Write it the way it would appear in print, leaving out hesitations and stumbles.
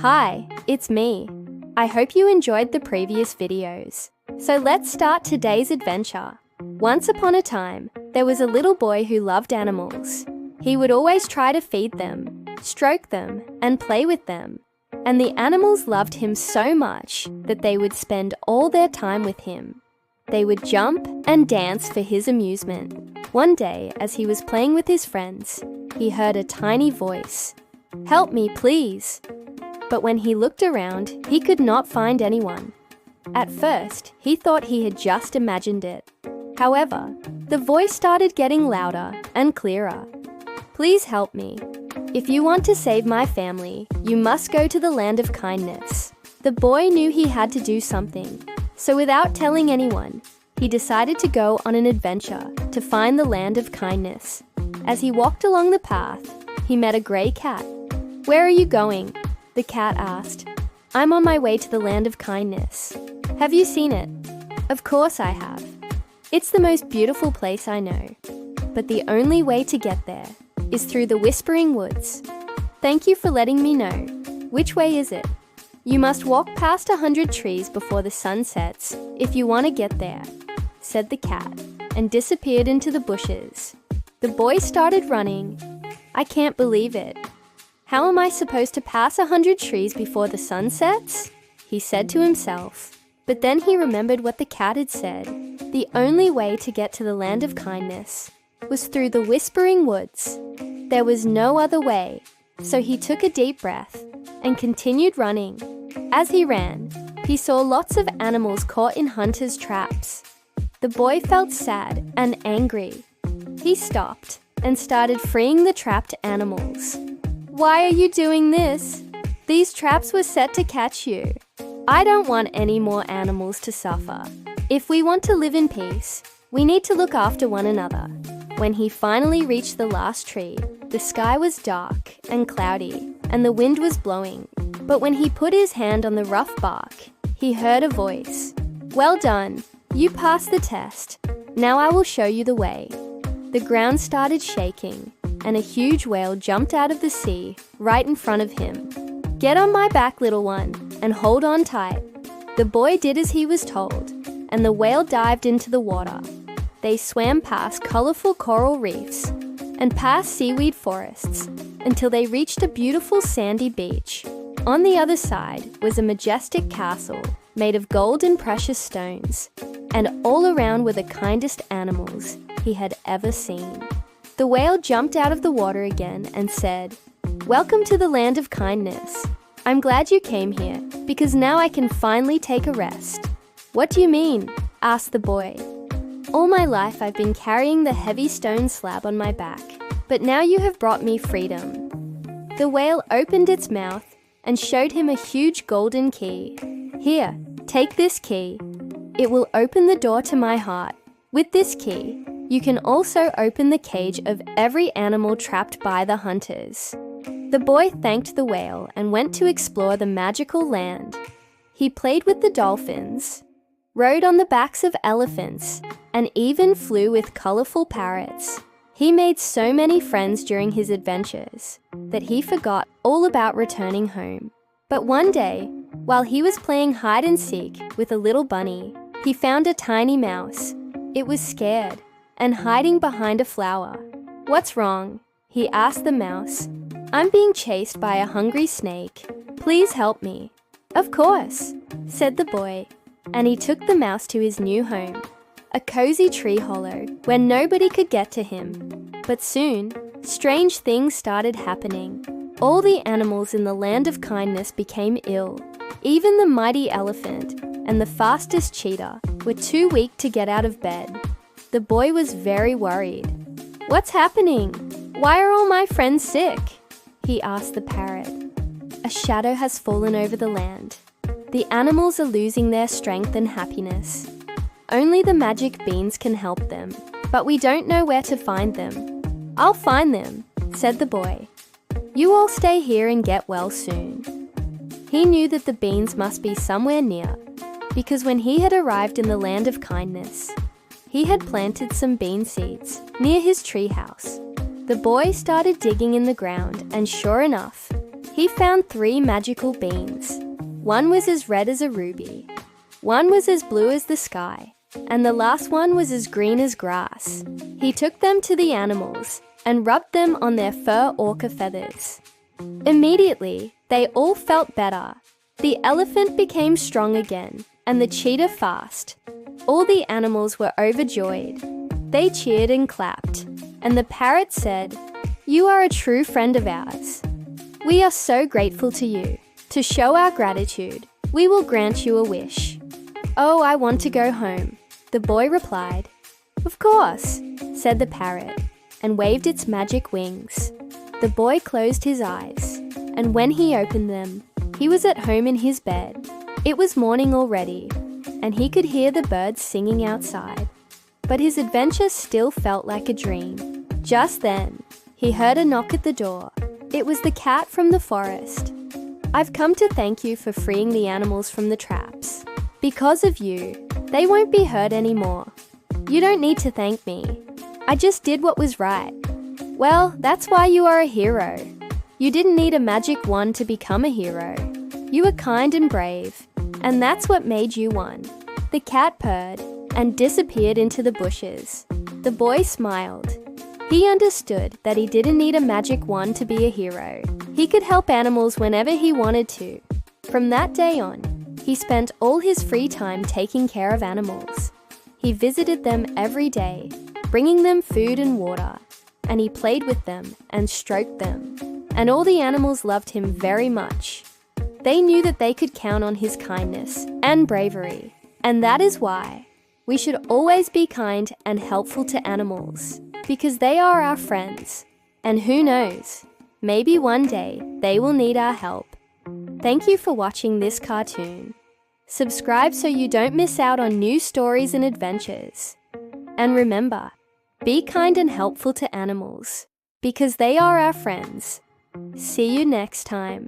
Hi, it's me. I hope you enjoyed the previous videos. So let's start today's adventure. Once upon a time, there was a little boy who loved animals. He would always try to feed them, stroke them, and play with them. And the animals loved him so much that they would spend all their time with him. They would jump and dance for his amusement. One day, as he was playing with his friends, he heard a tiny voice. "Help me, please." But when he looked around, he could not find anyone. At first, he thought he had just imagined it. However, the voice started getting louder and clearer. "Please help me. If you want to save my family, you must go to the land of kindness." The boy knew he had to do something, so without telling anyone, he decided to go on an adventure to find the land of kindness. As he walked along the path, he met a grey cat. "Where are you going?" the cat asked. "I'm on my way to the land of kindness." "Have you seen it?" "Of course I have. It's the most beautiful place I know. But the only way to get there is through the whispering woods." "Thank you for letting me know. Which way is it?" "You must walk past 100 trees before the sun sets if you want to get there," said the cat, and disappeared into the bushes. The boy started running. "I can't believe it. How am I supposed to pass 100 trees before the sun sets?" he said to himself. But then he remembered what the cat had said. The only way to get to the land of kindness was through the whispering woods. There was no other way, so he took a deep breath and continued running. As he ran, he saw lots of animals caught in hunters' traps. The boy felt sad and angry. He stopped and started freeing the trapped animals. "Why are you doing this? These traps were set to catch you. I don't want any more animals to suffer. If we want to live in peace, we need to look after one another." When he finally reached the last tree, the sky was dark and cloudy, and the wind was blowing. But when he put his hand on the rough bark, he heard a voice. "Well done. You passed the test. Now I will show you the way." The ground started shaking, and a huge whale jumped out of the sea right in front of him. "Get on my back, little one, and hold on tight." The boy did as he was told, and the whale dived into the water. They swam past colorful coral reefs and past seaweed forests until they reached a beautiful sandy beach. On the other side was a majestic castle made of gold and precious stones, and all around were the kindest animals he had ever seen. The whale jumped out of the water again and said, "Welcome to the land of kindness. I'm glad you came here, because now I can finally take a rest." "What do you mean?" asked the boy. "All my life I've been carrying the heavy stone slab on my back, but now you have brought me freedom." The whale opened its mouth and showed him a huge golden key. "Here, take this key. It will open the door to my heart. With this key, you can also open the cage of every animal trapped by the hunters." The boy thanked the whale and went to explore the magical land. He played with the dolphins, rode on the backs of elephants, and even flew with colorful parrots. He made so many friends during his adventures that he forgot all about returning home. But one day, while he was playing hide and seek with a little bunny, he found a tiny mouse. It was scared and hiding behind a flower. "What's wrong?" he asked the mouse. "I'm being chased by a hungry snake. Please help me." "Of course," said the boy, and he took the mouse to his new home, a cozy tree hollow where nobody could get to him. But soon, strange things started happening. All the animals in the land of kindness became ill. Even the mighty elephant and the fastest cheetah were too weak to get out of bed. The boy was very worried. "What's happening? Why are all my friends sick?" he asked the parrot. "A shadow has fallen over the land. The animals are losing their strength and happiness. Only the magic beans can help them, but we don't know where to find them." "I'll find them," said the boy. "You all stay here and get well soon." He knew that the beans must be somewhere near, because when he had arrived in the land of kindness, he had planted some bean seeds near his treehouse. The boy started digging in the ground, and sure enough, he found 3 magical beans. One was as red as a ruby, one was as blue as the sky, and the last one was as green as grass. He took them to the animals and rubbed them on their fur orca feathers. Immediately, they all felt better. The elephant became strong again, and the cheetah fast. All the animals were overjoyed. They cheered and clapped, and the parrot said, "You are a true friend of ours. We are so grateful to you. To show our gratitude, we will grant you a wish." "Oh, I want to go home," the boy replied. "Of course," said the parrot, and waved its magic wings. The boy closed his eyes, and when he opened them, he was at home in his bed. It was morning already, and he could hear the birds singing outside. But his adventure still felt like a dream. Just then, he heard a knock at the door. It was the cat from the forest. "I've come to thank you for freeing the animals from the traps. Because of you, they won't be hurt anymore." "You don't need to thank me. I just did what was right." "Well, that's why you are a hero. You didn't need a magic wand to become a hero. You were kind and brave, and that's what made you one." The cat purred and disappeared into the bushes. The boy smiled. He understood that he didn't need a magic wand to be a hero. He could help animals whenever he wanted to. From that day on, he spent all his free time taking care of animals. He visited them every day, bringing them food and water, and he played with them and stroked them. And all the animals loved him very much. They knew that they could count on his kindness and bravery. And that is why we should always be kind and helpful to animals, because they are our friends. And who knows, maybe one day they will need our help. Thank you for watching this cartoon. Subscribe so you don't miss out on new stories and adventures. And remember, be kind and helpful to animals, because they are our friends. See you next time.